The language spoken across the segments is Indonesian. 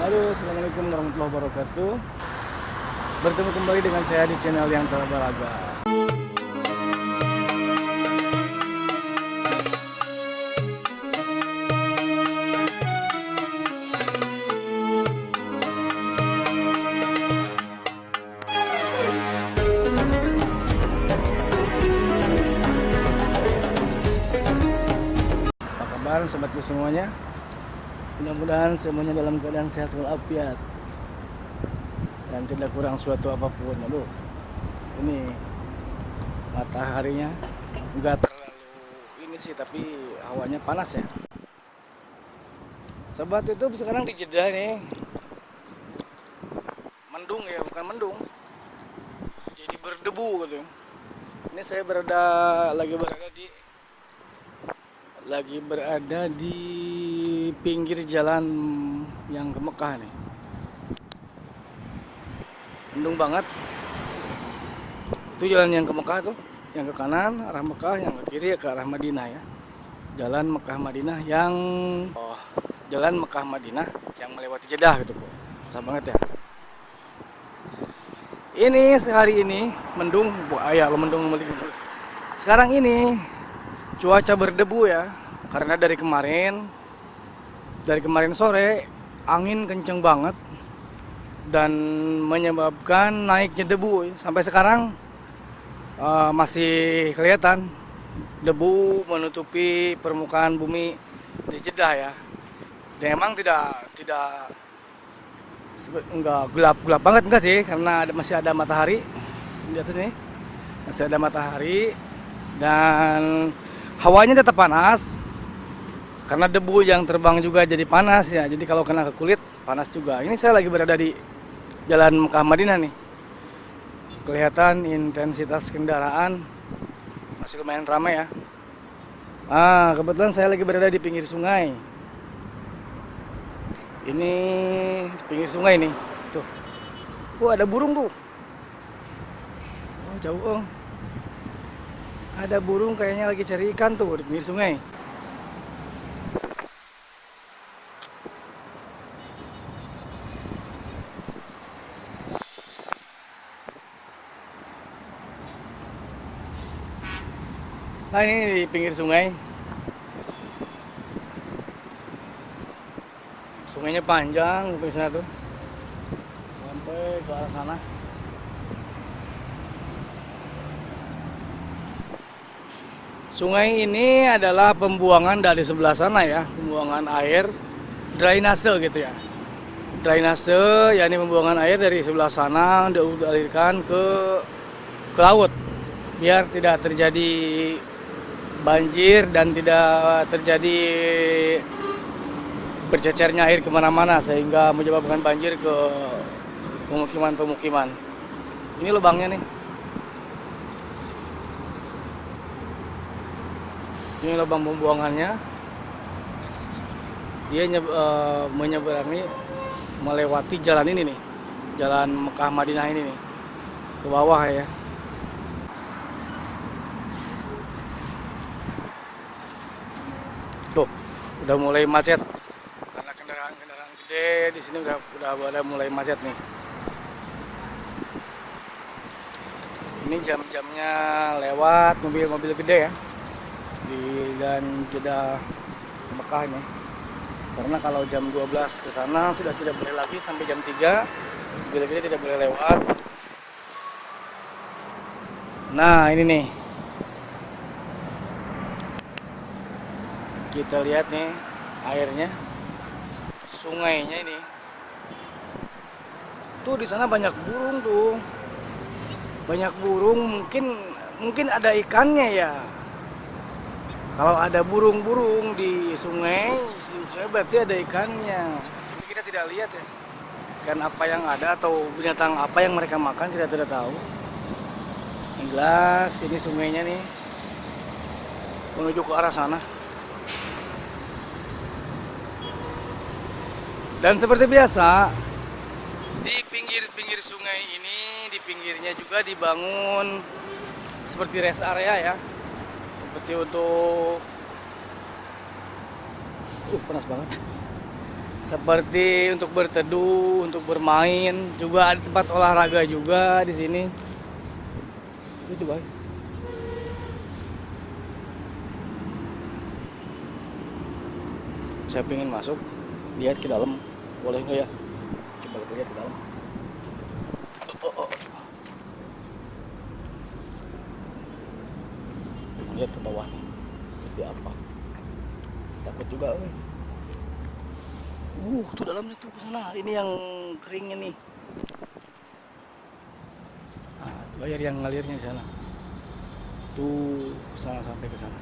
Halo, assalamualaikum warahmatullahi wabarakatuh. Bertemu kembali dengan saya di channel yang terbalaga. Apa kabar sobatku semuanya? Mudah-mudahan semuanya dalam keadaan sehat walafiat dan tidak kurang suatu apapun. Aduh, ini mataharinya enggak terlalu ini sih, tapi hawanya panas ya. Sobat YouTube, sekarang di Jeddah nih, mendung ya, bukan mendung, jadi berdebu gitu. Ini saya lagi berada di pinggir jalan yang ke Mekah nih. Mendung banget. Itu jalan yang ke Mekah tuh, yang ke kanan arah Mekah, yang ke kiri ke arah Madinah ya. Jalan Mekah Madinah jalan Mekah Madinah yang melewati Jeddah gitu kok. Susah banget ya. Ini sehari ini mendung, lo mendung. Sekarang ini cuaca berdebu ya, karena dari kemarin sore angin kenceng banget dan menyebabkan naiknya debu. Sampai sekarang masih kelihatan debu menutupi permukaan bumi di Jeddah ya. Dan emang enggak gelap banget, enggak sih, karena masih ada matahari. Lihat ini, masih ada matahari dan hawanya tetap panas karena debu yang terbang juga jadi panas ya. Jadi kalau kena ke kulit panas juga. Ini saya lagi berada di jalan Mekah Madinah nih. Kelihatan intensitas kendaraan masih lumayan ramai ya. Kebetulan saya lagi berada di pinggir sungai. Ini di pinggir sungai nih. Tuh. Ada burung tuh. Oh, jauh. Ada burung kayaknya lagi cari ikan tuh di pinggir sungai. Nah, ini di pinggir sungai. Sungainya panjang ke sana tuh. Sampai ke arah sana. Sungai ini adalah pembuangan dari sebelah sana ya, pembuangan air drainase gitu ya. Drainase, yakni pembuangan air dari sebelah sana dialirkan ke laut biar tidak terjadi banjir dan tidak terjadi bercecernya air kemana-mana sehingga menyebabkan banjir ke pemukiman-pemukiman. Ini lubangnya nih. Ini lubang pembuangannya. Dia menyeberangi, melewati jalan ini nih, jalan Mekah Madinah ini nih, ke bawah ya. Tuh, udah mulai macet karena kendaraan gede di sini udah mulai macet nih. Ini jam-jamnya lewat mobil-mobil gede ya di dan Jeddah ke Mekah ini. Karena kalau jam 12 ke sana sudah tidak boleh lagi, sampai jam 3 mobil gede tidak boleh lewat. Nah, ini nih. Kita lihat nih airnya, sungainya ini. Tuh di sana banyak burung tuh. Banyak burung, mungkin ada ikannya ya. Kalau ada burung-burung di sungai berarti ada ikannya. Tapi kita tidak lihat ya. Ikan apa yang ada atau binatang apa yang mereka makan kita tidak tahu. Yang jelas ini sungainya nih menuju ke arah sana. Dan seperti biasa, di pinggir-pinggir sungai ini, di pinggirnya juga dibangun seperti rest area ya. Seperti untuk panas banget. seperti untuk berteduh, untuk bermain, juga ada tempat olahraga juga di sini. Itu guys. Saya pengen masuk, lihat ke dalam, boleh nggak ya? Coba kita lihat ke dalam. Oh. Lihat ke bawah nih, seperti apa? Takut juga, weh. Tuh dalamnya tuh ke sana. Ini yang keringnya nih. Nah, tuh air yang ngalirnya di sana. Tuh ke sana sampai ke sana.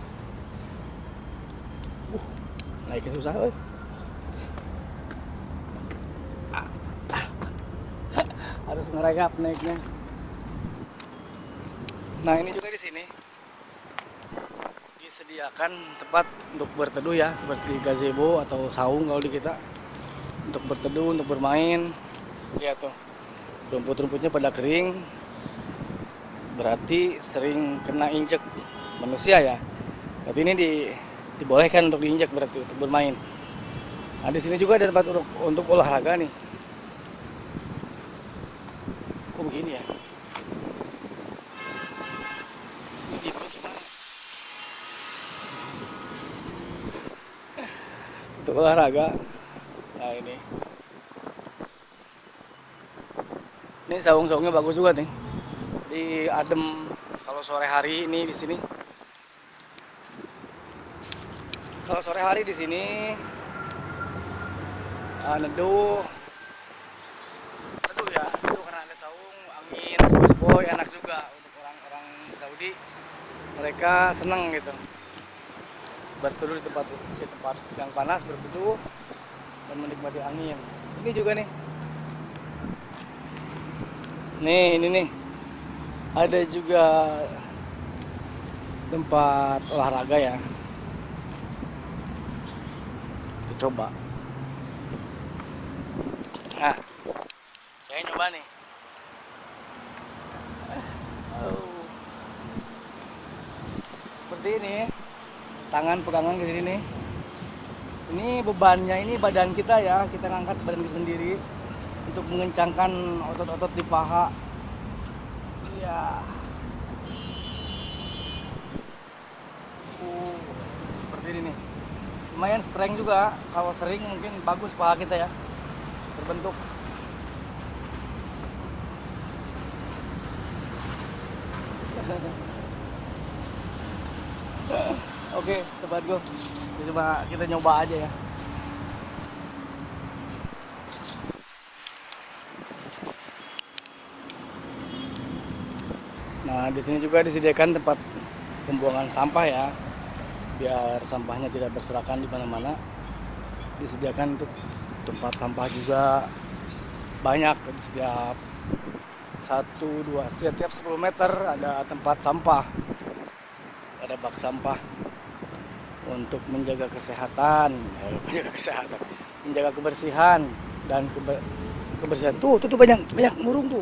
Naiknya susah, weh. Harus ngeregap naiknya. Nah, ini juga di sini disediakan tempat untuk berteduh ya, seperti gazebo atau saung kalau di kita. Untuk berteduh, untuk bermain. Lihat tuh, rumput-rumputnya pada kering, berarti sering kena injek manusia ya. Berarti ini dibolehkan untuk diinjak, berarti untuk bermain. Nah, di sini juga ada tempat untuk olahraga nih. Kok begini ya? Ini gimana? Untuk olahraga. Nah, ini saung-saungnya bagus juga nih. Di adem kalau sore hari ini di sini. Kalau sore hari di sini neduh ya, neduh karena ada saung, angin, sepoi-sepoi, enak juga untuk orang-orang Saudi. Mereka senang gitu berteduh di tempat yang panas, berteduh dan menikmati angin. Ini juga nih. Ini nih. Ada juga tempat olahraga ya. Kita coba. Nah, saya nyoba nih. Seperti ini. Tangan pegangan ke sini nih. Ini bebannya, ini badan kita ya. Kita ngangkat badan kita sendiri untuk mengencangkan otot-otot di paha. Ya. Seperti ini nih. Lumayan strength juga. Kalau sering mungkin bagus paha kita ya, terbentuk. Oke, sobat go. Coba kita nyoba aja ya. Nah, di sini juga disediakan tempat pembuangan sampah ya, biar sampahnya tidak berserakan di mana-mana. Disediakan untuk tempat sampah juga banyak, setiap 10 meter ada tempat sampah, ada bak sampah untuk menjaga kesehatan, menjaga kebersihan dan kebersihan. Tuh banyak burung tuh.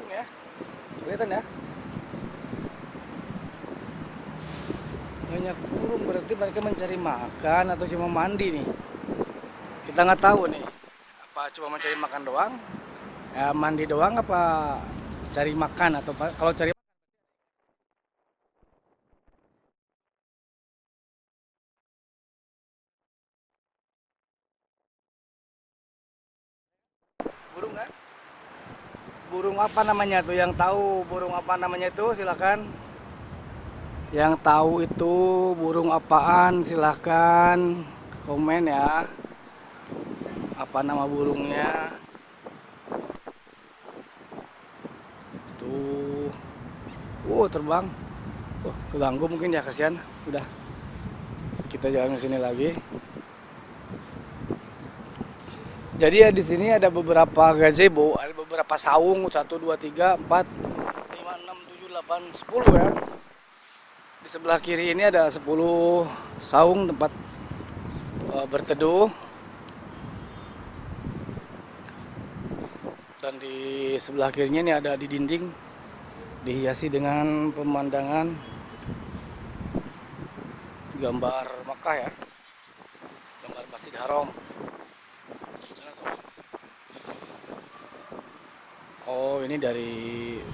Ya, kelihatan ya. Banyak burung, berarti mereka mencari makan atau cuma mandi nih. Kita nggak tahu nih, apa cuma mencari makan doang, ya, mandi doang, apa cari makan, atau kalau cari burung kan? Burung apa namanya tuh? Yang tahu burung apa namanya itu silakan. Yang tahu itu burung apaan silahkan komen ya. Apa nama burungnya? Tuh. Terbang. Keganggu mungkin ya, kasihan. Udah. Kita jalan ke sini lagi. Jadi ya di sini ada beberapa gazebo, ada beberapa saung, 1 2 3 4 5 6 7 8 10 ya. Di sebelah kiri ini ada 10 saung tempat berteduh. Dan di sebelah kirinya ini ada di dinding, dihiasi dengan pemandangan gambar Makkah ya, gambar Masjid Haram. Sana tuh. Oh, ini dari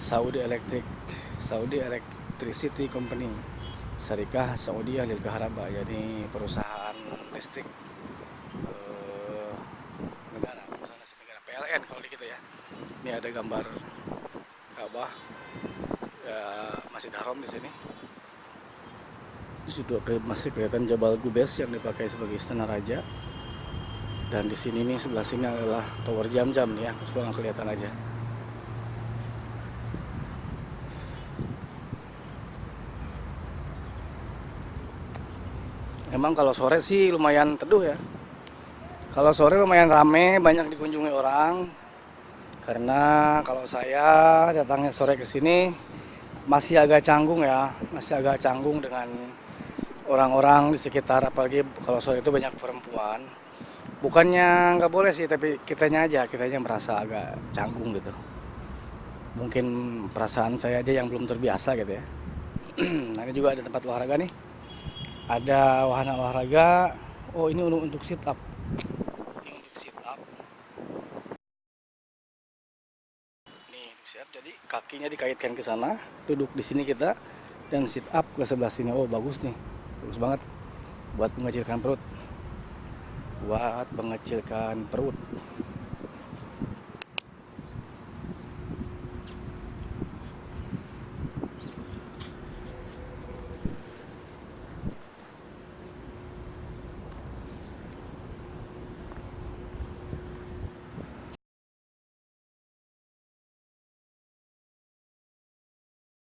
Saudi Electricity Company, Syarikah Saudiyah Lil Kahraba, jadi perusahaan listrik eh, negara, perusahaan listrik negara, PLN kalau di gitu ya. Ini ada gambar Ka'bah, ya, Masjid Haram di sini. Di situ masih kelihatan Jabal Gubes yang dipakai sebagai istana raja. Dan di sini nih, sebelah sini adalah Tower Jam-Jam nih ya, coba nggak kelihatan aja. Emang kalau sore sih lumayan teduh ya. Kalau sore lumayan rame, banyak dikunjungi orang. Karena kalau saya datangnya sore ke sini masih agak canggung ya, masih agak canggung dengan orang-orang di sekitar, apalagi kalau sore itu banyak perempuan. Bukannya nggak boleh sih, tapi kitanya merasa agak canggung gitu. Mungkin perasaan saya aja yang belum terbiasa gitu ya. Nah, ini juga ada tempat olahraga nih. Ada wahana olahraga. Oh, ini untuk sit up. Ini untuk sit up. Nih, untuk sit up. Jadi kakinya dikaitkan ke sana, duduk di sini kita, dan sit up ke sebelah sini. Oh, bagus nih. Bagus banget buat mengecilkan perut. Buat mengecilkan perut.